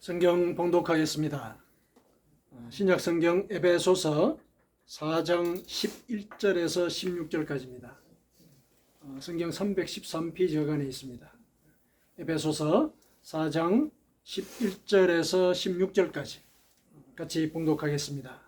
성경 봉독하겠습니다. 신약 성경 에베소서 4장 11절에서 16절까지입니다. 성경 313페이지 안에 있습니다. 에베소서 4장 11절에서 16절까지 같이 봉독하겠습니다.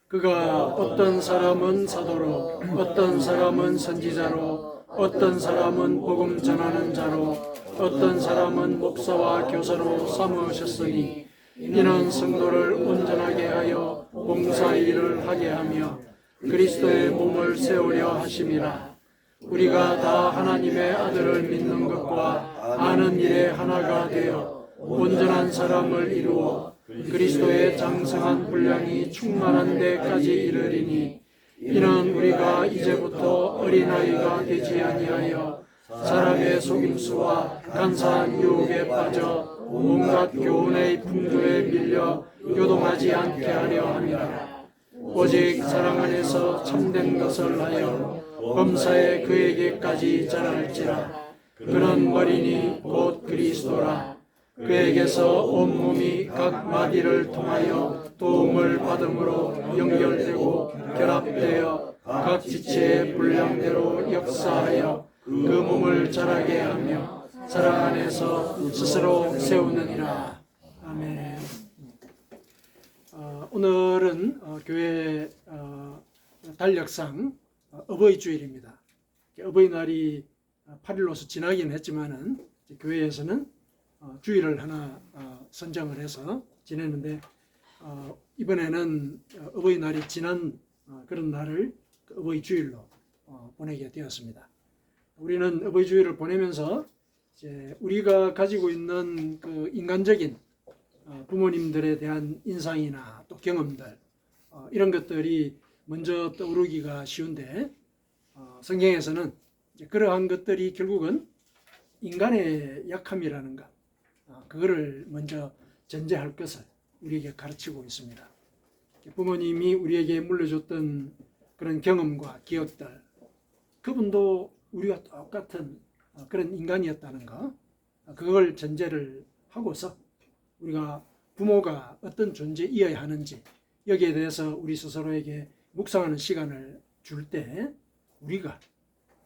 그가 어떤 사람은 사도로, 어떤 사람은 선지자로, 어떤 사람은 복음 전하는 자로, 어떤 사람은 목사와 교사로 삼으셨으니 이는 성도를 온전하게 하여 봉사의 일을 하게 하며 그리스도의 몸을 세우려 하심이라. 우리가 다 하나님의 아들을 믿는 것과 아는 일에 하나가 되어 온전한 사람을 이루어 그리스도의 장성한 분량이 충만한 데까지 이르리니 이는 우리가 이제부터 어린아이가 되지 아니하여 사람의 속임수와 간사한 유혹에 빠져 온갖 교훈의 풍조에 밀려 요동하지 않게 하려 함이라. 오직 사랑 안에서 참된 것을 하여 범사에 그에게까지 자랄지라. 그는 머리니 곧 그리스도라. 그에게서 온몸이 각 마디를 통하여 도움을 받음으로 연결되고 결합되어 각 지체의 분량대로 역사하여 그 몸을 자라게 하며 사랑 안에서 스스로 세우느니라. 아멘. 오늘은 교회 달력상 어버이 주일입니다. 어버이날이 8일로서 지나긴 했지만은 교회에서는 주일을 하나 선정을 해서 지내는데 이번에는 어버이날이 지난 그런 날을 어버이 주일로 보내게 되었습니다. 우리는 어버이 주일을 보내면서 이제 우리가 가지고 있는 그 인간적인 부모님들에 대한 인상이나 또 경험들 이런 것들이 먼저 떠오르기가 쉬운데 성경에서는 이제 그러한 것들이 결국은 인간의 약함이라는 것 그거를 먼저 전제할 것을 우리에게 가르치고 있습니다. 부모님이 우리에게 물려줬던 그런 경험과 기억들 그분도 우리와 똑같은 그런 인간이었다는 것 그걸 전제를 하고서 우리가 부모가 어떤 존재이어야 하는지 여기에 대해서 우리 스스로에게 묵상하는 시간을 줄 때 우리가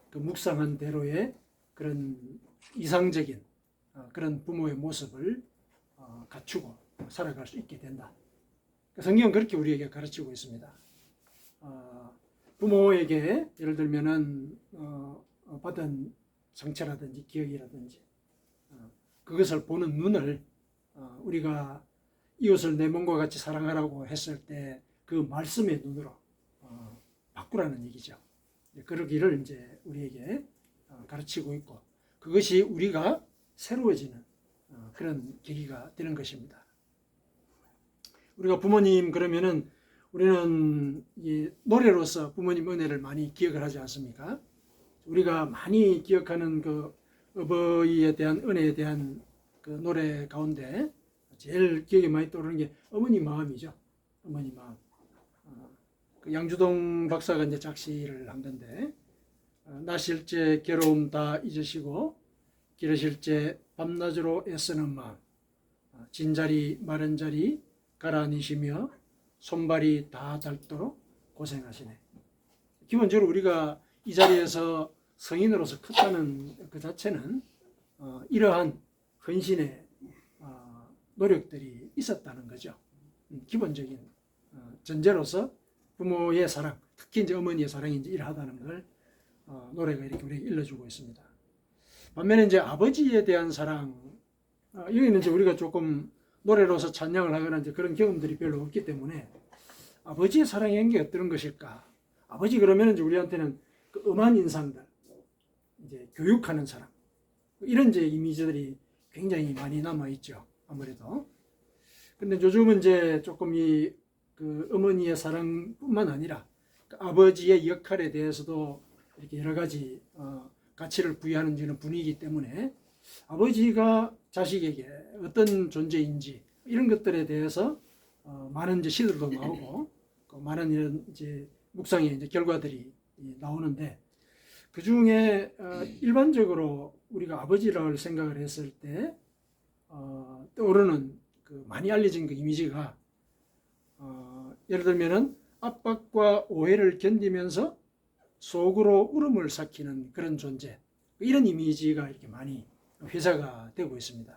그 묵상한 대로의 그런 이상적인 그런 부모의 모습을 갖추고 살아갈 수 있게 된다. 성경은 그렇게 우리에게 가르치고 있습니다. 부모에게 예를 들면은 받은 상처라든지 기억이라든지 그것을 보는 눈을 우리가 이웃을 내 몸과 같이 사랑하라고 했을 때 그 말씀의 눈으로 바꾸라는 얘기죠. 그러기를 이제 우리에게 가르치고 있고 그것이 우리가 새로워지는 그런 계기가 되는 것입니다. 우리가 부모님 그러면은 우리는 이 노래로서 부모님 은혜를 많이 기억을 하지 않습니까? 우리가 많이 기억하는 그 어버이에 대한 은혜에 대한 그 노래 가운데 제일 기억에 많이 떠오르는 게 어머니 마음이죠. 어머니 마음. 그 양주동 박사가 이제 작시를 한 건데 나실 때 괴로움 다 잊으시고 기르실 때 밤낮으로 애쓰는 마음 진자리 마른 자리 가라니시며 손발이 다 닳도록 고생하시네. 기본적으로 우리가 이 자리에서 성인으로서 컸다는 그 자체는 이러한 헌신의 노력들이 있었다는 거죠. 기본적인 전제로서 부모의 사랑, 특히 이제 어머니의 사랑이 이제 이러하다는 걸 노래가 이렇게 우리에게 일러주고 있습니다. 반면에 이제 아버지에 대한 사랑, 여기는 이제 우리가 조금 노래로서 찬양을 하거나 이제 그런 경험들이 별로 없기 때문에 아버지의 사랑이 게 어떤 것일까? 아버지 그러면 이제 우리한테는 그 엄한 인상들, 이제 교육하는 사람, 이런 이제 이미지들이 굉장히 많이 남아 있죠. 아무래도. 근데 요즘은 이제 조금 그 어머니의 사랑뿐만 아니라 그 아버지의 역할에 대해서도 이렇게 여러 가지 가치를 부여하는 분위기 때문에 아버지가 자식에게 어떤 존재인지 이런 것들에 대해서 많은 이제 시들도 나오고 많은 이런 이제 묵상의 이제 결과들이 나오는데 그 중에 일반적으로 우리가 아버지를 생각을 했을 때 떠오르는 그 많이 알려진 그 이미지가 예를 들면은 압박과 오해를 견디면서 속으로 울음을 삭히는 그런 존재, 이런 이미지가 이렇게 많이 회자가 되고 있습니다.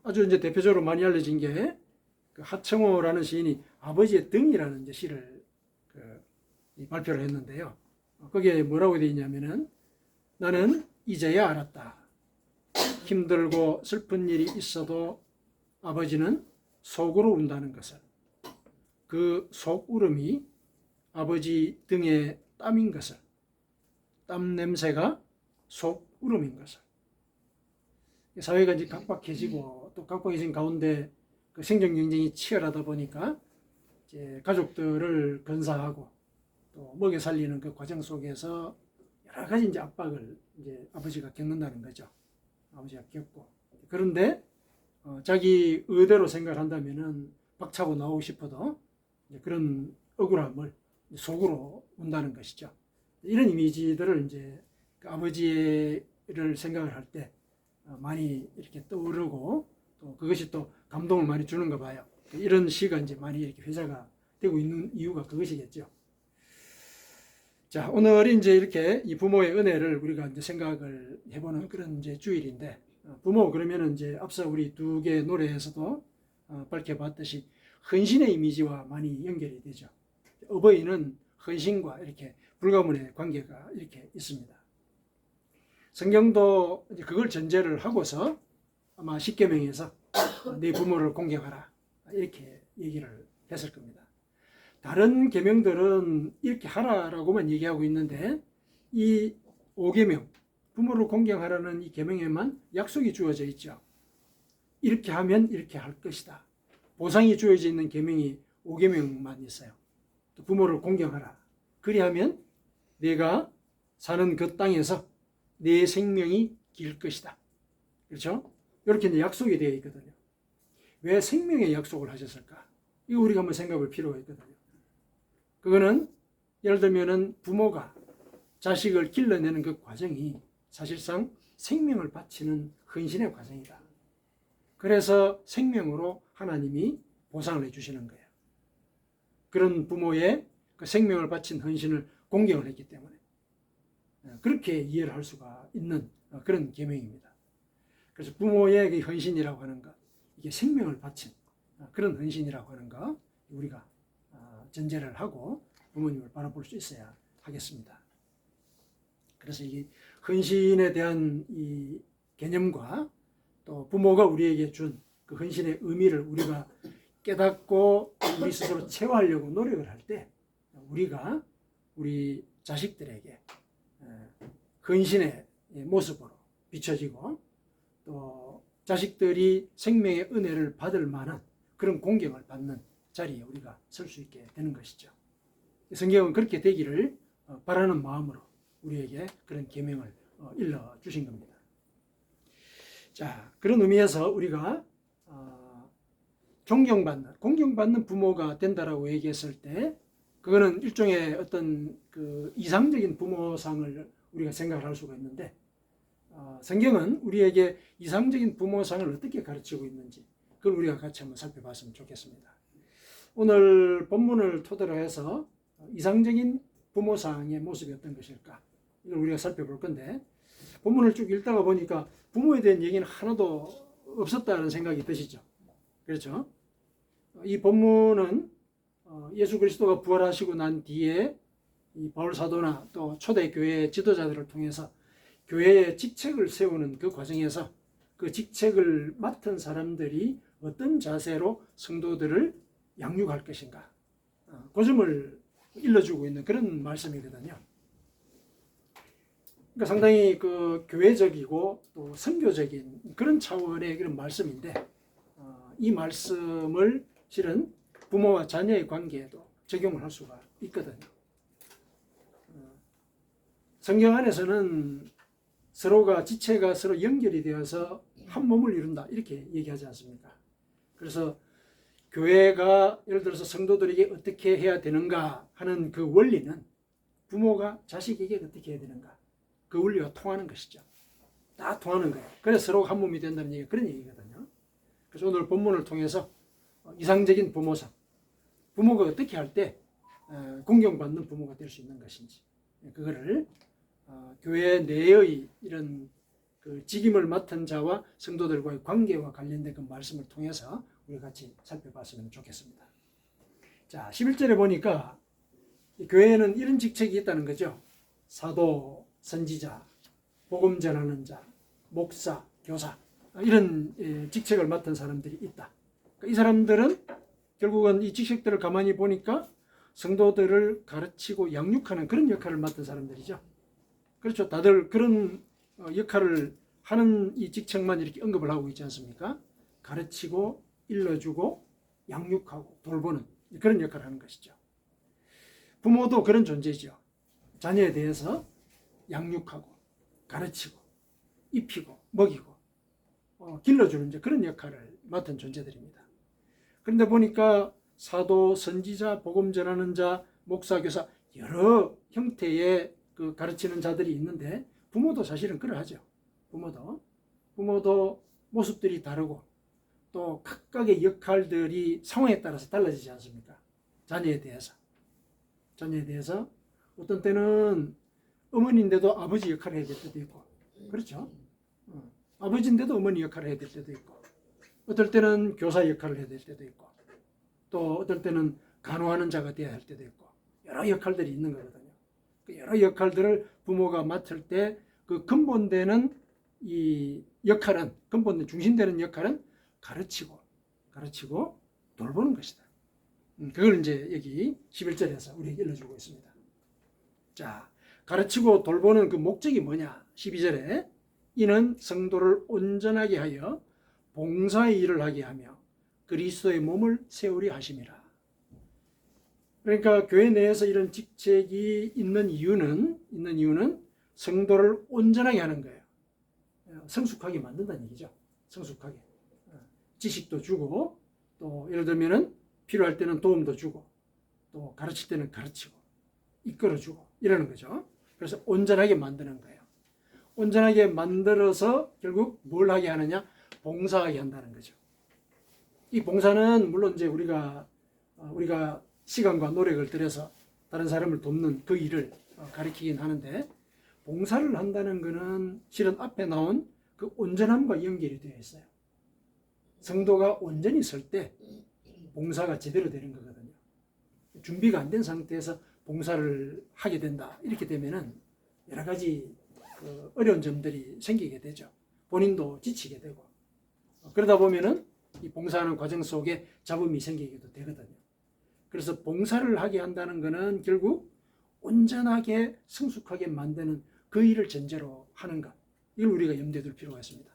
아주 이제 대표적으로 많이 알려진 게 그 하청호라는 시인이 아버지의 등이라는 이제 시를 발표를 했는데요. 거기에 뭐라고 되어 있냐면은 나는 이제야 알았다. 힘들고 슬픈 일이 있어도 아버지는 속으로 운다는 것을. 그 속울음이 아버지 등에 땀인 것을. 땀 냄새가 속울음인 것을. 사회가 이제 각박해지고 또 각박해진 가운데 그 생존 경쟁이 치열하다 보니까 이제 가족들을 건사하고 또 먹여 살리는 그 과정 속에서 여러 가지 이제 압박을 이제 아버지가 겪는다는 거죠. 아버지가 겪고. 그런데 자기 의대로 생각한다면은 박차고 나오고 싶어도 그런 억울함을 속으로 운다는 것이죠. 이런 이미지들을 이제 그 아버지를 생각을 할 때 많이 이렇게 떠오르고 또 그것이 또 감동을 많이 주는가 봐요. 이런 시가 이제 많이 이렇게 회자가 되고 있는 이유가 그것이겠죠. 자, 오늘은 이제 이렇게 이 부모의 은혜를 우리가 이제 생각을 해보는 그런 이제 주일인데, 부모 그러면은 이제 앞서 우리 두 개의 노래에서도 밝혀봤듯이 헌신의 이미지와 많이 연결이 되죠. 어버이는 헌신과 이렇게 불가문의 관계가 이렇게 있습니다. 성경도 이제 그걸 전제를 하고서 아마 십계명에서 네 부모를 공경하라 이렇게 얘기를 했을 겁니다. 다른 계명들은 이렇게 하라라고만 얘기하고 있는데 이 5계명, 부모를 공경하라는 이 계명에만 약속이 주어져 있죠. 이렇게 하면 이렇게 할 것이다. 보상이 주어져 있는 계명이 5계명만 있어요. 또 부모를 공경하라. 그리하면 내가 사는 그 땅에서 내 생명이 길 것이다. 그렇죠? 이렇게 이제 약속이 되어 있거든요. 왜 생명의 약속을 하셨을까? 이거 우리가 한번 생각할 필요가 있거든요. 그거는 예를 들면은 부모가 자식을 길러내는 그 과정이 사실상 생명을 바치는 헌신의 과정이다. 그래서 생명으로 하나님이 보상을 해주시는 거예요. 그런 부모의 그 생명을 바친 헌신을 공경을 했기 때문에 그렇게 이해를 할 수가 있는 그런 계명입니다. 그래서 부모의 그 헌신이라고 하는 것, 이게 생명을 바친 그런 헌신이라고 하는 것 우리가 전제를 하고 부모님을 바라볼 수 있어야 하겠습니다. 그래서 이 헌신에 대한 이 개념과 또 부모가 우리에게 준 그 헌신의 의미를 우리가 깨닫고 우리 스스로 체화하려고 노력을 할 때 우리가 우리 자식들에게 헌신의 모습으로 비춰지고 또 자식들이 생명의 은혜를 받을 만한 그런 공경을 받는 자리에 우리가 설 수 있게 되는 것이죠. 성경은 그렇게 되기를 바라는 마음으로 우리에게 그런 계명을 일러 주신 겁니다. 자, 그런 의미에서 우리가 공경받는 부모가 된다라고 얘기했을 때 그거는 일종의 어떤 그 이상적인 부모상을 우리가 생각을 할 수가 있는데 성경은 우리에게 이상적인 부모상을 어떻게 가르치고 있는지 그걸 우리가 같이 한번 살펴봤으면 좋겠습니다. 오늘 본문을 토대로 해서 이상적인 부모상의 모습이 어떤 것일까 이걸 우리가 살펴볼 건데 본문을 쭉 읽다가 보니까 부모에 대한 얘기는 하나도 없었다는 생각이 드시죠? 그렇죠? 이 본문은 예수 그리스도가 부활하시고 난 뒤에 이 바울 사도나 또 초대 교회 지도자들을 통해서 교회의 직책을 세우는 그 과정에서 그 직책을 맡은 사람들이 어떤 자세로 성도들을 양육할 것인가 그 점을 일러주고 있는 그런 말씀이거든요. 그러니까 상당히 그 교회적이고 또 선교적인 그런 차원의 그런 말씀인데 이 말씀을 실은 부모와 자녀의 관계에도 적용을 할 수가 있거든요. 성경 안에서는 서로가 지체가 서로 연결이 되어서 한 몸을 이룬다 이렇게 얘기하지 않습니까? 그래서 교회가 예를 들어서 성도들에게 어떻게 해야 되는가 하는 그 원리는 부모가 자식에게 어떻게 해야 되는가 그 원리가 통하는 것이죠. 다 통하는 거예요. 그래서 서로 한 몸이 된다는 얘기가 그런 얘기거든요. 그래서 오늘 본문을 통해서 이상적인 부모상, 부모가 어떻게 할 때 공경받는 부모가 될 수 있는 것인지, 그거를 교회 내의 이런 그 직임을 맡은 자와 성도들과의 관계와 관련된 그 말씀을 통해서 우리 같이 살펴봤으면 좋겠습니다. 자, 11절에 보니까 교회에는 이런 직책이 있다는 거죠. 사도, 선지자, 복음 전하는 자, 목사, 교사, 이런 직책을 맡은 사람들이 있다. 이 사람들은 결국은 이 직책들을 가만히 보니까 성도들을 가르치고 양육하는 그런 역할을 맡은 사람들이죠. 그렇죠. 다들 그런 역할을 하는 이 직책만 이렇게 언급을 하고 있지 않습니까? 가르치고 일러주고 양육하고 돌보는 그런 역할을 하는 것이죠. 부모도 그런 존재죠. 자녀에 대해서 양육하고 가르치고 입히고 먹이고 길러주는 이제 그런 역할을 맡은 존재들입니다. 그런데 보니까 사도, 선지자, 복음 전하는 자, 목사, 교사 여러 형태의 그 가르치는 자들이 있는데 부모도 사실은 그러하죠. 부모도 모습들이 다르고 또 각각의 역할들이 상황에 따라서 달라지지 않습니까? 자녀에 대해서 어떤 때는 어머니인데도 아버지 역할을 해야 될 때도 있고, 그렇죠? 아버지인데도 어머니 역할을 해야 될 때도 있고, 어떨 때는 교사 역할을 해야 될 때도 있고, 또 어떨 때는 간호하는 자가 되어야 할 때도 있고, 여러 역할들이 있는 거거든요. 그 여러 역할들을 부모가 맡을 때 그 근본되는 이 역할은, 근본된 중심되는 역할은 가르치고 돌보는 것이다. 그걸 이제 여기 11절에서 우리에게 일러주고 있습니다. 자, 가르치고 돌보는 그 목적이 뭐냐? 12절에 이는 성도를 온전하게 하여 봉사의 일을 하게 하며 그리스도의 몸을 세우려 하심이라. 그러니까 교회 내에서 이런 직책이 있는 이유는 성도를 온전하게 하는 거예요. 성숙하게 만든다는 얘기죠. 성숙하게. 지식도 주고, 또 예를 들면은 필요할 때는 도움도 주고, 또 가르칠 때는 가르치고, 이끌어주고 이러는 거죠. 그래서 온전하게 만드는 거예요. 온전하게 만들어서 결국 뭘 하게 하느냐? 봉사하게 한다는 거죠. 이 봉사는 물론 이제 우리가 시간과 노력을 들여서 다른 사람을 돕는 그 일을 가리키긴 하는데, 봉사를 한다는 것은 실은 앞에 나온 그 온전함과 연결이 되어 있어요. 성도가 온전히 설 때 봉사가 제대로 되는 거거든요. 준비가 안 된 상태에서 봉사를 하게 된다. 이렇게 되면은 여러 가지 그 어려운 점들이 생기게 되죠. 본인도 지치게 되고. 그러다 보면은 이 봉사하는 과정 속에 잡음이 생기기도 되거든요. 그래서 봉사를 하게 한다는 것은 결국 온전하게 성숙하게 만드는 그 일을 전제로 하는 것. 이걸 우리가 염두에 둘 필요가 있습니다.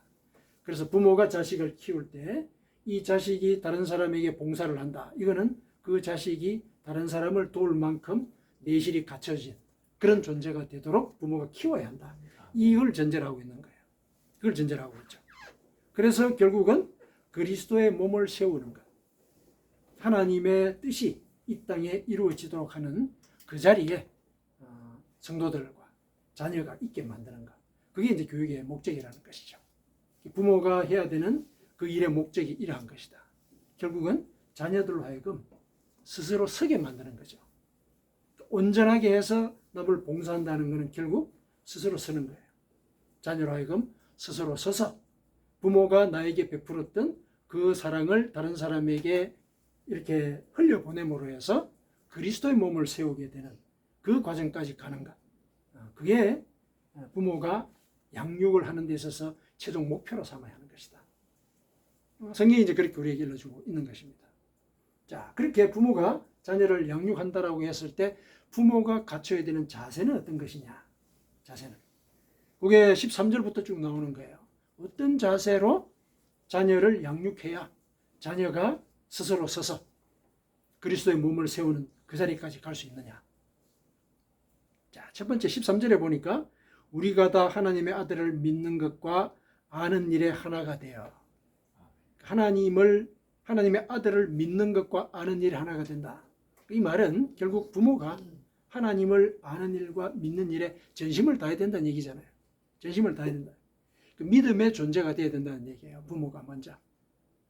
그래서 부모가 자식을 키울 때 이 자식이 다른 사람에게 봉사를 한다. 이거는 그 자식이 다른 사람을 도울 만큼 내실이 갖춰진 그런 존재가 되도록 부모가 키워야 한다. 이걸 전제로 하고 있는 거예요. 그걸 전제로 하고 있죠. 그래서 결국은 그리스도의 몸을 세우는 것. 하나님의 뜻이 이 땅에 이루어지도록 하는 그 자리에 성도들과 자녀가 있게 만드는 것. 그게 이제 교육의 목적이라는 것이죠. 부모가 해야 되는 그 일의 목적이 이러한 것이다. 결국은 자녀들로 하여금 스스로 서게 만드는 거죠. 온전하게 해서 남을 봉사한다는 것은 결국 스스로 서는 거예요. 자녀로 하여금 스스로 서서 부모가 나에게 베풀었던 그 사랑을 다른 사람에게 이렇게 흘려보냄으로 해서 그리스도의 몸을 세우게 되는 그 과정까지 가는 것. 그게 부모가 양육을 하는 데 있어서 최종 목표로 삼아야 하는 것이다. 성경이 이제 그렇게 우리에게 일러주고 있는 것입니다. 자, 그렇게 부모가 자녀를 양육한다라고 했을 때 부모가 갖춰야 되는 자세는 어떤 것이냐? 자세는. 그게 13절부터 쭉 나오는 거예요. 어떤 자세로 자녀를 양육해야 자녀가 스스로 서서 그리스도의 몸을 세우는 그 자리까지 갈 수 있느냐? 자, 첫 번째 13절에 보니까 우리가 다 하나님의 아들을 믿는 것과 아는 일에 하나가 되어, 하나님의 아들을 믿는 것과 아는 일에 하나가 된다. 이 말은 결국 부모가 하나님을 아는 일과 믿는 일에 전심을 다해야 된다는 얘기잖아요. 전심을 다해야 된다. 그 믿음의 존재가 되어야 된다는 얘기예요. 부모가 먼저.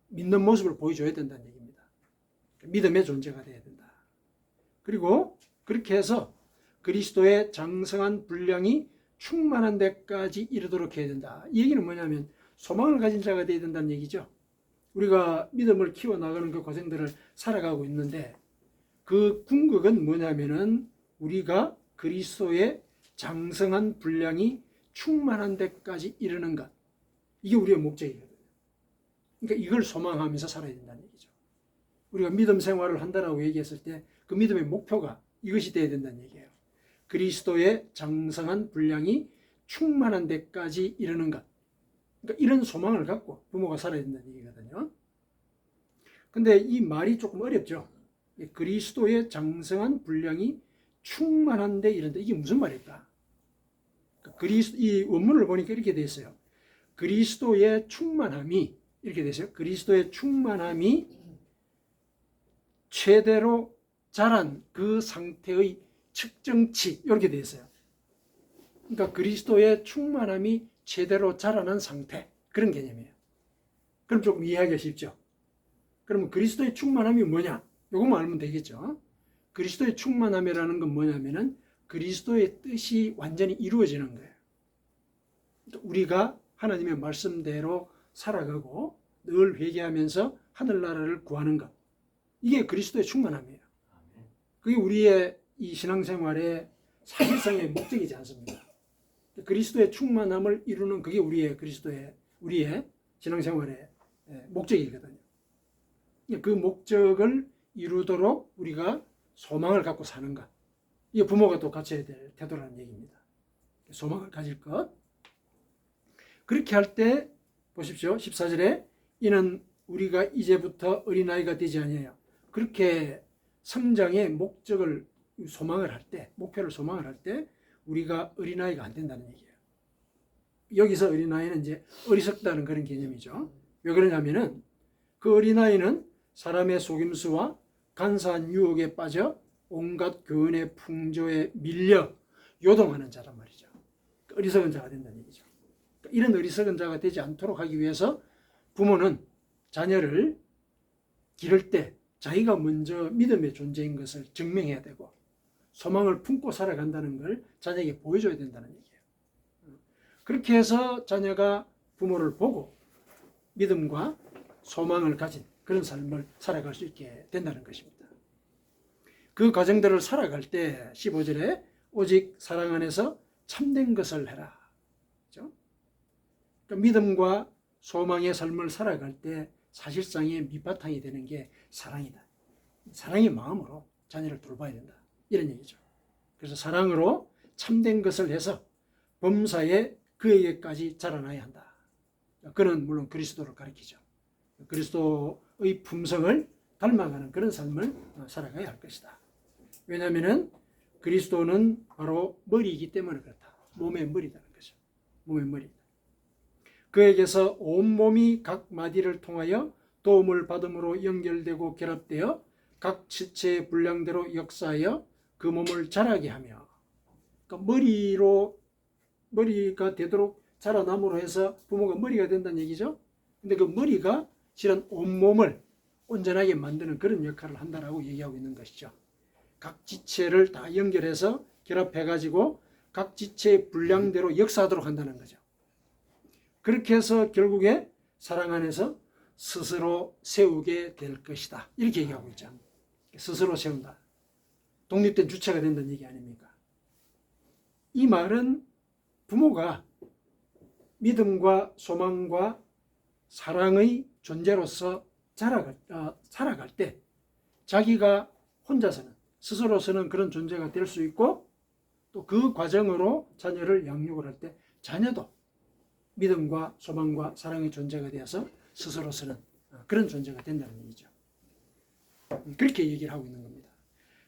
믿는 모습을 보여줘야 된다는 얘기입니다. 믿음의 존재가 돼야 된다. 그리고 그렇게 해서 그리스도의 장성한 분량이 충만한 데까지 이르도록 해야 된다. 이 얘기는 뭐냐면 소망을 가진 자가 돼야 된다는 얘기죠. 우리가 믿음을 키워나가는 그 과정들을 살아가고 있는데 그 궁극은 뭐냐면은 우리가 그리스도의 장성한 분량이 충만한 데까지 이르는 것. 이게 우리의 목적이거든요. 그러니까 이걸 소망하면서 살아야 된다는 얘기죠. 우리가 믿음 생활을 한다라고 얘기했을 때 그 믿음의 목표가 이것이 돼야 된다는 얘기예요. 그리스도의 장성한 분량이 충만한 데까지 이르는 것. 그러니까 이런 소망을 갖고 부모가 살아야 된다는 얘기거든요. 근데 이 말이 조금 어렵죠. 그리스도의 장성한 분량이 충만한데 이런데 이게 무슨 말일까? 이 원문을 보니까 이렇게 돼 있어요. 그리스도의 충만함이 이렇게 돼 있어요. 그리스도의 충만함이 최대로 자란 그 상태의 측정치 이렇게 돼 있어요. 그러니까 그리스도의 충만함이 최대로 자라난 상태 그런 개념이에요. 그럼 조금 이해하기가 쉽죠. 그러면 그리스도의 충만함이 뭐냐? 이것만 알면 되겠죠. 그리스도의 충만함이라는 건 뭐냐면은 그리스도의 뜻이 완전히 이루어지는 거예요. 우리가 하나님의 말씀대로 살아가고 늘 회개하면서 하늘나라를 구하는 것. 이게 그리스도의 충만함이에요. 그게 우리의 이 신앙생활의 사실상의 목적이지 않습니까? 그리스도의 충만함을 이루는 그게 우리의 신앙생활의 목적이거든요. 그 목적을 이루도록 우리가 소망을 갖고 사는 것. 이게 부모가 또 갖춰야 될 태도라는 얘기입니다. 소망을 가질 것. 그렇게 할 때 보십시오. 14절에 이는 우리가 이제부터 어린아이가 되지 아니하여 그렇게 성장의 목적을 소망을 할 때, 목표를 소망을 할 때 우리가 어린아이가 안 된다는 얘기예요. 여기서 어린아이는 이제 어리석다는 그런 개념이죠. 왜 그러냐면은 그 어린아이는 사람의 속임수와 간사한 유혹에 빠져 온갖 교훈의 풍조에 밀려 요동하는 자란 말이죠. 어리석은 자가 된다는 얘기죠. 이런 어리석은 자가 되지 않도록 하기 위해서 부모는 자녀를 기를 때 자기가 먼저 믿음의 존재인 것을 증명해야 되고 소망을 품고 살아간다는 걸 자녀에게 보여줘야 된다는 얘기예요. 그렇게 해서 자녀가 부모를 보고 믿음과 소망을 가진 그런 삶을 살아갈 수 있게 된다는 것입니다. 그 과정들을 살아갈 때 15절에 오직 사랑 안에서 참된 것을 해라. 그렇죠? 그러니까 믿음과 소망의 삶을 살아갈 때 사실상의 밑바탕이 되는 게 사랑이다. 사랑의 마음으로 자녀를 돌봐야 된다. 이런 얘기죠. 그래서 사랑으로 참된 것을 해서 범사에 그에게까지 자라나야 한다. 그는 물론 그리스도를 가리키죠. 그리스도의 품성을 닮아가는 그런 삶을 살아가야 할 것이다. 왜냐하면 그리스도는 바로 머리이기 때문에 그렇다. 몸의 머리라는 거죠. 몸의 머리. 그에게서 온몸이 각 마디를 통하여 도움을 받음으로 연결되고 결합되어 각 지체의 분량대로 역사하여 그 몸을 자라게 하며, 그러니까 머리가 되도록 자라남으로 해서 부모가 머리가 된다는 얘기죠. 근데 그 머리가 실은 온몸을 온전하게 만드는 그런 역할을 한다라고 얘기하고 있는 것이죠. 각 지체를 다 연결해서 결합해가지고 각 지체의 분량대로 역사하도록 한다는 거죠. 그렇게 해서 결국에 사랑 안에서 스스로 세우게 될 것이다. 이렇게 얘기하고 있죠. 스스로 세운다. 독립된 주체가 된다는 얘기 아닙니까? 이 말은 부모가 믿음과 소망과 사랑의 존재로서 살아갈 때 자기가 혼자서는 스스로서는 그런 존재가 될 수 있고 또 그 과정으로 자녀를 양육을 할 때 자녀도 믿음과 소망과 사랑의 존재가 되어서 스스로서는 그런 존재가 된다는 얘기죠. 그렇게 얘기를 하고 있는 겁니다.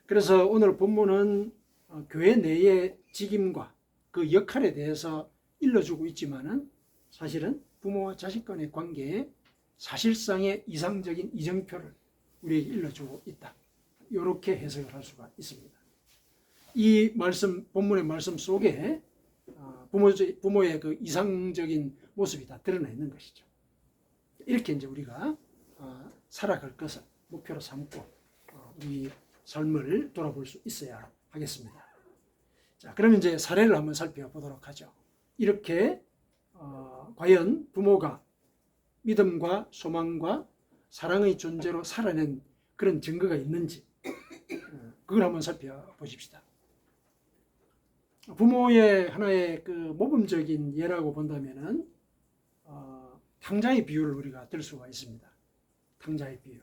그래서 오늘 본문은 교회 내의 직임과 그 역할에 대해서 일러주고 있지만은 사실은 부모와 자식 간의 관계에 사실상의 이상적인 이정표를 우리에게 일러주고 있다. 이렇게 해석을 할 수가 있습니다. 이 말씀, 본문의 말씀 속에 부모의 그 이상적인 모습이 다 드러나 있는 것이죠. 이렇게 이제 우리가 살아갈 것을 목표로 삼고 우리 삶을 돌아볼 수 있어야 하겠습니다. 자, 그러면 이제 사례를 한번 살펴보도록 하죠. 이렇게 과연 부모가 믿음과 소망과 사랑의 존재로 살아낸 그런 증거가 있는지 그걸 한번 살펴보십시다. 부모의 하나의 그 모범적인 예라고 본다면은 탕자의 비유를 우리가 들 수가 있습니다. 탕자의 비유.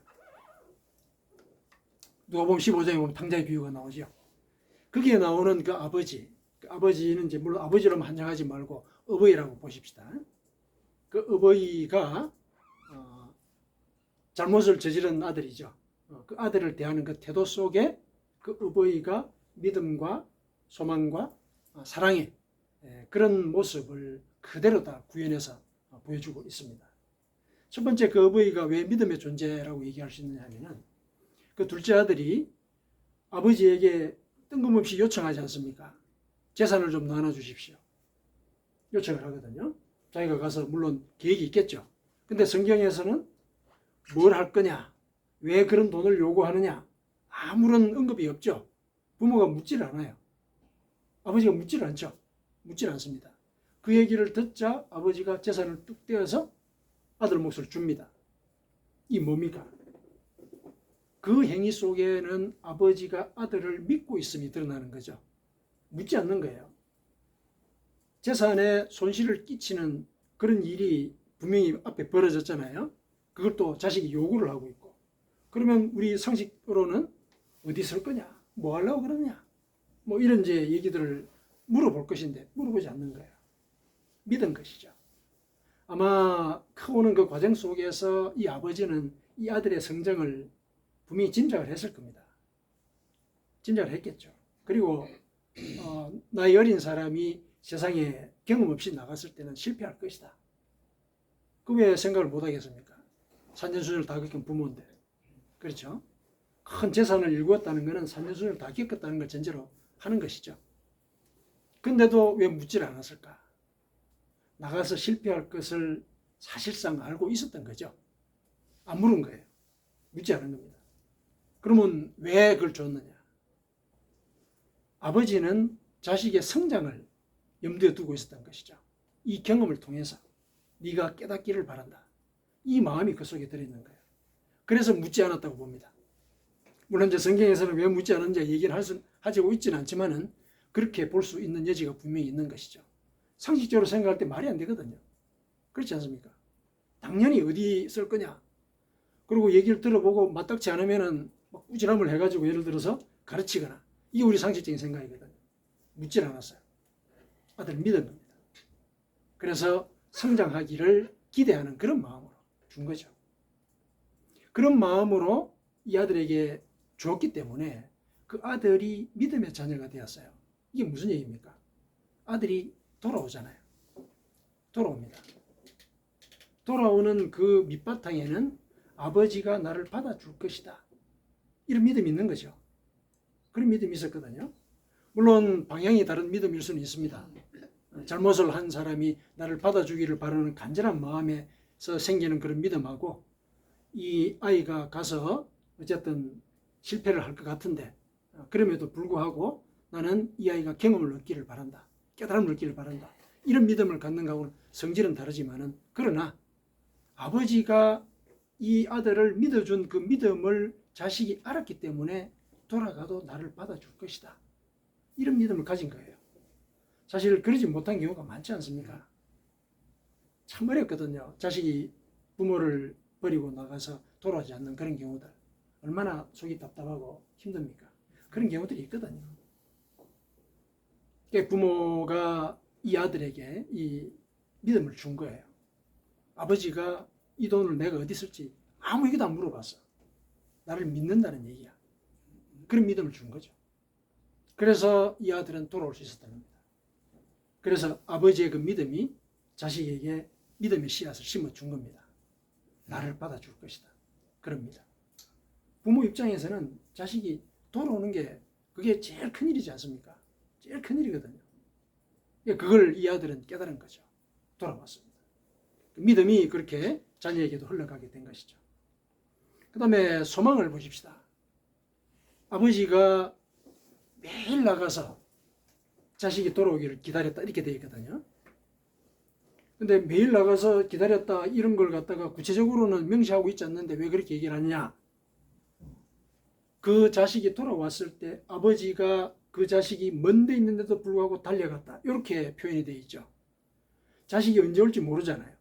누가복음 15장에 보면 탕자의 비유가 나오죠. 거기에 나오는 그 아버지는 이제 물론 아버지로 한정하지 말고 어버이라고 보십시다. 그 어버이가 잘못을 저지른 아들이죠. 그 아들을 대하는 그 태도 속에 그 어버이가 믿음과 소망과 사랑의 그런 모습을 그대로 다 구현해서 보여주고 있습니다. 첫 번째, 그 어버이가 왜 믿음의 존재라고 얘기할 수 있느냐 하면은 그 둘째 아들이 아버지에게 뜬금없이 요청하지 않습니까? 재산을 좀 나눠주십시오. 요청을 하거든요. 자기가 가서 물론 계획이 있겠죠. 근데 성경에서는 뭘 할 거냐? 왜 그런 돈을 요구하느냐? 아무런 언급이 없죠. 부모가 묻질 않아요. 아버지가 묻질 않죠. 묻질 않습니다. 그 얘기를 듣자 아버지가 재산을 뚝 떼어서 아들 몫을 줍니다. 이 뭡니까? 그 행위 속에는 아버지가 아들을 믿고 있음이 드러나는 거죠. 묻지 않는 거예요. 재산에 손실을 끼치는 그런 일이 분명히 앞에 벌어졌잖아요. 그걸 또 자식이 요구를 하고 있고. 그러면 우리 상식으로는 어디 쓸 거냐? 뭐 하려고 그러냐? 뭐 이런 이제 얘기들을 물어볼 것인데 물어보지 않는 거예요. 믿은 것이죠. 아마 커오는 그 과정 속에서 이 아버지는 이 아들의 성장을 분명히 짐작을 했을 겁니다. 짐작을 했겠죠. 그리고 나이 어린 사람이 세상에 경험 없이 나갔을 때는 실패할 것이다. 그 왜 생각을 못 하겠습니까? 산전수전을 다 겪은 부모인데. 그렇죠? 큰 재산을 일구었다는 것은 산전수전을 다 겪었다는 걸 전제로 하는 것이죠. 근데도 왜 묻질 않았을까? 나가서 실패할 것을 사실상 알고 있었던 거죠. 안 물은 거예요. 묻지 않은 겁니다. 그러면 왜 그걸 줬느냐? 아버지는 자식의 성장을 염두에 두고 있었던 것이죠. 이 경험을 통해서 네가 깨닫기를 바란다. 이 마음이 그 속에 들어있는 거예요. 그래서 묻지 않았다고 봅니다. 물론 이제 성경에서는 왜 묻지 않았는지 얘기를 하지고 있지는 않지만은 그렇게 볼 수 있는 여지가 분명히 있는 것이죠. 상식적으로 생각할 때 말이 안 되거든요. 그렇지 않습니까? 당연히 어디 쓸 거냐? 그리고 얘기를 들어보고 맞닥지 않으면은 막 꾸지람을 해가지고 예를 들어서 가르치거나, 이게 우리 상식적인 생각이거든요. 묻질 않았어요. 아들 믿은 겁니다. 그래서 성장하기를 기대하는 그런 마음으로 준 거죠. 그런 마음으로 이 아들에게 주었기 때문에 그 아들이 믿음의 자녀가 되었어요. 이게 무슨 얘기입니까? 아들이 돌아오잖아요. 돌아옵니다. 돌아오는 그 밑바탕에는 아버지가 나를 받아줄 것이다. 이런 믿음이 있는 거죠. 그런 믿음이 있었거든요. 물론 방향이 다른 믿음일 수는 있습니다. 잘못을 한 사람이 나를 받아주기를 바라는 간절한 마음에서 생기는 그런 믿음하고, 이 아이가 가서 어쨌든 실패를 할 것 같은데 그럼에도 불구하고 나는 이 아이가 경험을 얻기를 바란다. 깨달음을 얻기를 바란다. 이런 믿음을 갖는 거하고는 성질은 다르지만은, 그러나 아버지가 이 아들을 믿어준 그 믿음을 자식이 알았기 때문에 돌아가도 나를 받아줄 것이다. 이런 믿음을 가진 거예요. 사실 그러지 못한 경우가 많지 않습니까? 참 어렵거든요. 자식이 부모를 버리고 나가서 돌아오지 않는 그런 경우들. 얼마나 속이 답답하고 힘듭니까? 그런 경우들이 있거든요. 부모가 이 아들에게 이 믿음을 준 거예요. 아버지가 이 돈을 내가 어디 쓸지 아무 얘기도 안 물어봤어. 나를 믿는다는 얘기야. 그런 믿음을 준 거죠. 그래서 이 아들은 돌아올 수 있었던 겁니다. 그래서 아버지의 그 믿음이 자식에게 믿음의 씨앗을 심어준 겁니다. 나를 받아줄 것이다. 그럽니다. 부모 입장에서는 자식이 돌아오는 게 그게 제일 큰일이지 않습니까? 제일 큰일이거든요. 그걸 이 아들은 깨달은 거죠. 돌아왔습니다. 믿음이 그렇게 자녀에게도 흘러가게 된 것이죠. 그 다음에 소망을 보십시다. 아버지가 매일 나가서 자식이 돌아오기를 기다렸다 이렇게 되어 있거든요. 근데 매일 나가서 기다렸다 이런 걸 갖다가 구체적으로는 명시하고 있지 않는데 왜 그렇게 얘기를 하느냐. 그 자식이 돌아왔을 때 아버지가 그 자식이 먼 데 있는데도 불구하고 달려갔다 이렇게 표현이 되어 있죠. 자식이 언제 올지 모르잖아요.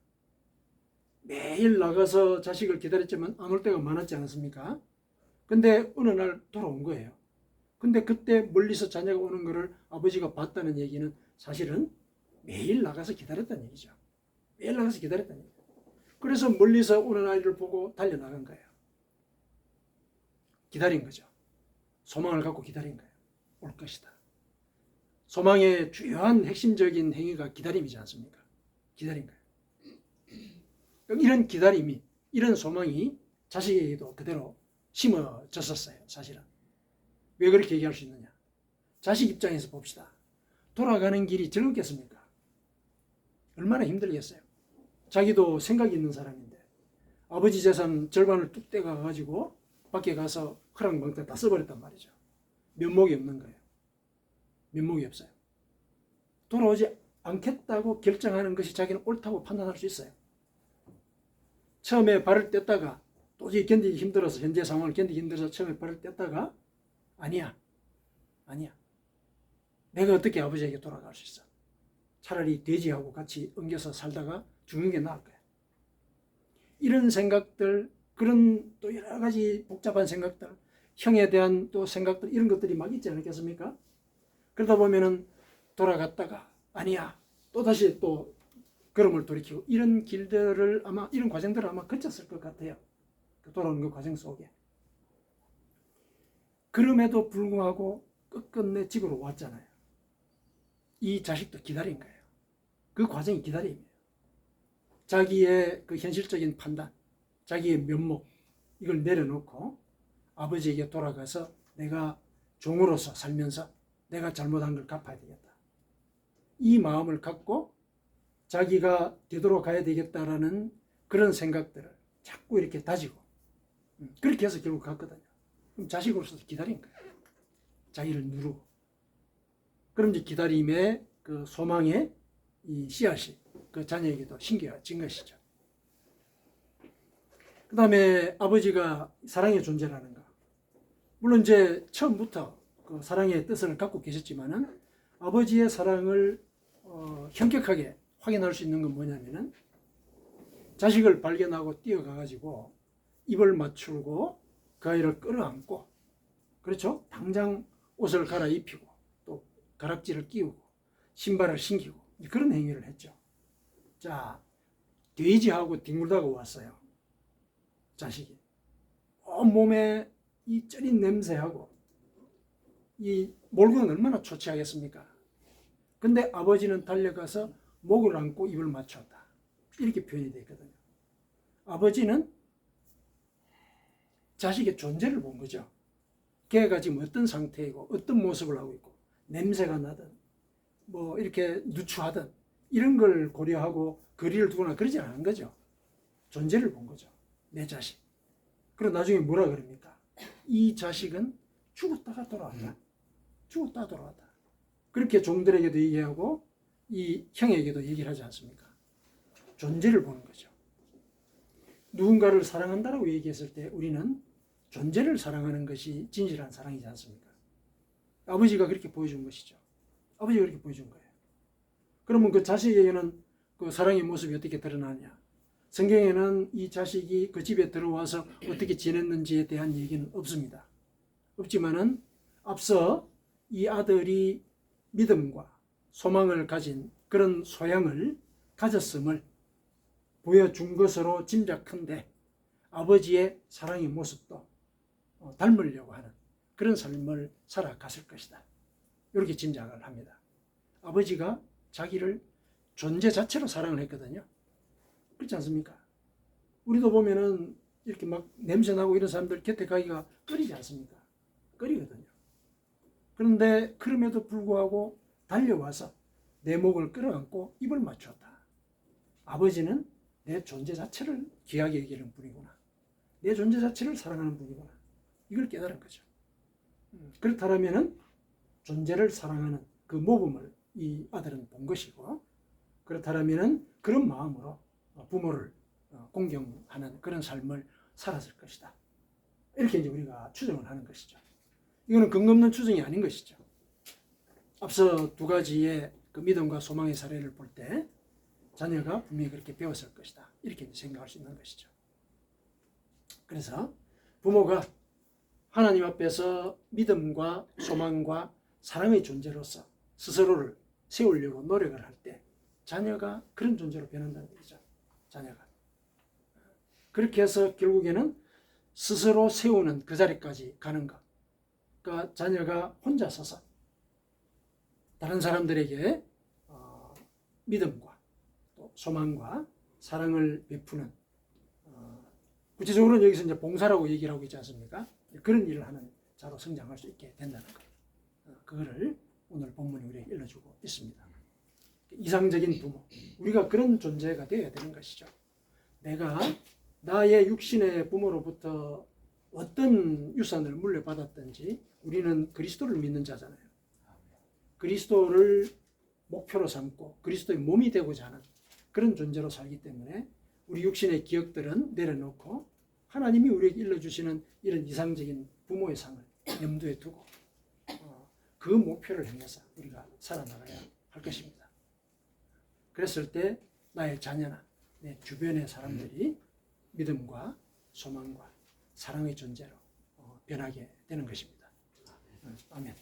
매일 나가서 자식을 기다렸지만 안 올 때가 많았지 않았습니까? 근데 어느 날 돌아온 거예요. 근데 그때 멀리서 자녀가 오는 것을 아버지가 봤다는 얘기는 사실은 매일 나가서 기다렸다는 얘기죠. 매일 나가서 기다렸다는 얘기죠. 그래서 멀리서 오는 아이를 보고 달려나간 거예요. 기다린 거죠. 소망을 갖고 기다린 거예요. 올 것이다. 소망의 주요한 핵심적인 행위가 기다림이지 않습니까? 기다린 거예요. 이런 기다림이, 이런 소망이 자식에게도 그대로 심어졌었어요. 사실은. 왜 그렇게 얘기할 수 있느냐? 자식 입장에서 봅시다. 돌아가는 길이 즐겁겠습니까? 얼마나 힘들겠어요? 자기도 생각이 있는 사람인데 아버지 재산 절반을 뚝 떼가가지고 밖에 가서 허랑방탕 다 써버렸단 말이죠. 면목이 없는 거예요. 면목이 없어요. 돌아오지 않겠다고 결정하는 것이 자기는 옳다고 판단할 수 있어요. 처음에 발을 뗐다가 도저히 견디기 힘들어서, 현재 상황을 견디기 힘들어서 처음에 발을 뗐다가 아니야. 내가 어떻게 아버지에게 돌아갈 수 있어? 차라리 돼지하고 같이 엉겨서 살다가 죽는 게 나을 거야. 이런 생각들, 그런 또 여러 가지 복잡한 생각들, 형에 대한 또 생각들, 이런 것들이 막 있지 않겠습니까? 그러다 보면은 돌아갔다가 아니야. 또다시 또 걸음을 돌이키고 이런 길들을 아마, 이런 과정들을 아마 거쳤을 것 같아요. 돌아오는 그 과정 속에. 그럼에도 불구하고 끝끝내 집으로 왔잖아요. 이 자식도 기다린 거예요. 그 과정이 기다림이에요. 자기의 그 현실적인 판단, 자기의 면목, 이걸 내려놓고 아버지에게 돌아가서 내가 종으로서 살면서 내가 잘못한 걸 갚아야 되겠다. 이 마음을 갖고 자기가 되돌아가야 되겠다라는 그런 생각들을 자꾸 이렇게 다지고 그렇게 해서 결국 갔거든요. 그럼 자식으로서 기다린 거예요. 자기를 누르고. 그럼 이제 기다림의 그 소망의 이 씨앗이 그 자녀에게도 심겨진 것이죠. 그 다음에 아버지가 사랑의 존재라는 거. 물론 이제 처음부터 그 사랑의 뜻을 갖고 계셨지만은 아버지의 사랑을 현격하게 확인할 수 있는 건 뭐냐면은 자식을 발견하고 뛰어가가지고 입을 맞추고 그 아이를 끌어안고, 그렇죠? 당장 옷을 갈아입히고 또 가락지를 끼우고 신발을 신기고 그런 행위를 했죠. 자, 돼지하고 뒹굴다가 왔어요. 자식이. 온몸에 이 ጨ린 냄새하고 이 몰골은 얼마나 초췌하겠습니까? 근데 아버지는 달려가서 목을 안고 입을 맞췄다. 이렇게 표현이 되어 있거든요. 아버지는 자식의 존재를 본 거죠. 걔가 지금 어떤 상태이고 어떤 모습을 하고 있고 냄새가 나든 뭐 이렇게 누추하든 이런 걸 고려하고 거리를 두거나 그러지 않은 거죠. 존재를 본 거죠. 내 자식. 그리고 나중에 뭐라 그럽니까? 이 자식은 죽었다가 돌아왔다. 죽었다가 돌아왔다. 그렇게 종들에게도 얘기하고 이 형에게도 얘기를 하지 않습니까? 존재를 보는 거죠. 누군가를 사랑한다라고 얘기했을 때 우리는 존재를 사랑하는 것이 진실한 사랑이지 않습니까? 아버지가 그렇게 보여준 것이죠. 아버지가 그렇게 보여준 거예요. 그러면 그 자식에게는 그 사랑의 모습이 어떻게 드러나냐? 성경에는 이 자식이 그 집에 들어와서 어떻게 지냈는지에 대한 얘기는 없습니다. 없지만은 앞서 이 아들이 믿음과 소망을 가진 그런 소양을 가졌음을 보여준 것으로 짐작컨대 아버지의 사랑의 모습도 닮으려고 하는 그런 삶을 살아갔을 것이다. 이렇게 짐작을 합니다. 아버지가 자기를 존재 자체로 사랑을 했거든요. 그렇지 않습니까? 우리도 보면은 이렇게 막 냄새나고 이런 사람들 곁에 가기가 꺼리지 않습니까? 꺼리거든요. 그런데 그럼에도 불구하고 달려와서 내 목을 끌어안고 입을 맞췄다. 아버지는 내 존재 자체를 귀하게 여기는 분이구나. 내 존재 자체를 사랑하는 분이구나. 이걸 깨달은 거죠. 그렇다면은 존재를 사랑하는 그 모범을 이 아들은 본 것이고, 그렇다면은 그런 마음으로 부모를 공경하는 그런 삶을 살았을 것이다. 이렇게 이제 우리가 추정을 하는 것이죠. 이거는 근거 없는 추정이 아닌 것이죠. 앞서 두 가지의 그 믿음과 소망의 사례를 볼 때 자녀가 분명히 그렇게 배웠을 것이다. 이렇게 이제 생각할 수 있는 것이죠. 그래서 부모가 하나님 앞에서 믿음과 소망과 사랑의 존재로서 스스로를 세우려고 노력을 할 때 자녀가 그런 존재로 변한다는 얘기죠. 자녀가. 그렇게 해서 결국에는 스스로 세우는 그 자리까지 가는 것. 그러니까 자녀가 혼자 서서 다른 사람들에게 믿음과 또 소망과 사랑을 베푸는, 구체적으로는 여기서 이제 봉사라고 얘기를 하고 있지 않습니까? 그런 일을 하는 자로 성장할 수 있게 된다는 거예요. 그거를 오늘 본문이 우리에게 일러주고 있습니다. 이상적인 부모, 우리가 그런 존재가 되어야 되는 것이죠. 내가 나의 육신의 부모로부터 어떤 유산을 물려받았든지 우리는 그리스도를 믿는 자잖아요. 그리스도를 목표로 삼고 그리스도의 몸이 되고자 하는 그런 존재로 살기 때문에 우리 육신의 기억들은 내려놓고 하나님이 우리에게 일러주시는 이런 이상적인 부모의 상을 염두에 두고 그 목표를 향해서 우리가 살아나가야 할 것입니다. 그랬을 때 나의 자녀나 내 주변의 사람들이 믿음과 소망과 사랑의 존재로 변하게 되는 것입니다. 아멘.